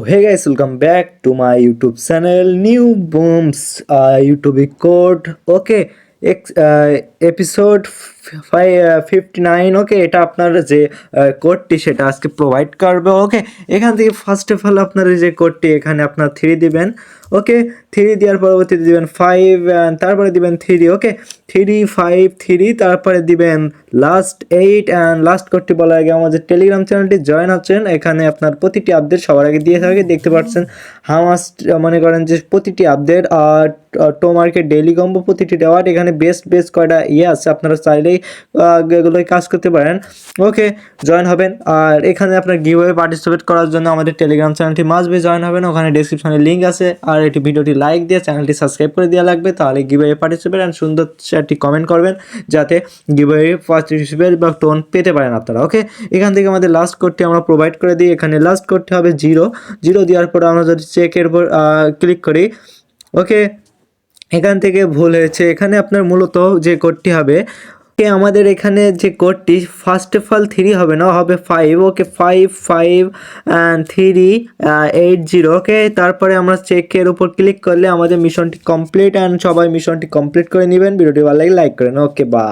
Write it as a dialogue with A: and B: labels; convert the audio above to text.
A: Hey guys, welcome back to my YouTube channel. New Booms YouTube code. Okay, episode 59. ওকে, এটা আপনার যে কোডটি সেটা আজকে প্রোভাইড করবে। ওকে, এখান থেকে ফার্স্ট অফ অল আপনার যে কোডটি এখানে আপনার 3 দিবেন। ওকে, 3 দেওয়ার পরবর্তীতে দিবেন 5 তারপরে দিবেন 3। ওকে, 3 5 3 তারপরে দিবেন লাস্ট 8 অ্যান্ড লাস্ট কোডটি বলার আগে আমাদের টেলিগ্রাম চ্যানেলটি জয়েন হচ্ছেন। এখানে আপনার প্রতিটি আপডেট সবার আগে দিয়ে থাকে, দেখতে পাচ্ছেন। হামাস মনে করেন যে প্রতিটি আপডেট আর টো মার্কেট ডেইলি কম্বো প্রতিটি দেওয়ার এখানে বেস্ট কয়টা আছে, আপনারা চাইলেই এগুলোই কাজ করতে পারেন। ওকে, জয়েন হবেন। আর এখানে আপনার গিভওয়ে পার্টিসিপেট করার জন্য আমাদের টেলিগ্রাম চ্যানেলটি মাস্ট বি জয়েন হবেন। ওখানে ডেসক্রিপশনে লিঙ্ক আছে। আর এটি ভিডিওটি লাইক দিয়ে চ্যানেলটি সাবস্ক্রাইব করে দেওয়া লাগবে, তাহলে গিভওয়ে পার্টিসিপেট অ্যান্ড সুন্দর একটি কমেন্ট করবেন যাতে গিভওয়ে পার্টিসিপেট বা টোন পেতে পারেন আপনারা। ওকে, এখান থেকে আমাদের লাস্ট কোডটি আমরা প্রোভাইড করে দিই। এখানে লাস্ট কোডটি হবে 0 দেওয়ার পর আমরা যদি চেকের উপর ক্লিক করি, ওকে, এখান থেকে ভুল হয়েছে। এখানে আপনার মূলত যে কোডটি হবে, আমাদের এখানে যে কোডটি ফার্স্ট অফ অল 3 হবে না, হবে 5। ওকে, 5 5 অ্যান্ড 3 80। ওকে, তারপরে আমরা চেকের উপর ক্লিক করলে আমাদের মিশনটি কমপ্লিট অ্যান্ড সবাই মিশনটি কমপ্লিট করে নেবেন। ভিডিওটি ভালো লাগে লাইক করেন। ওকে, বা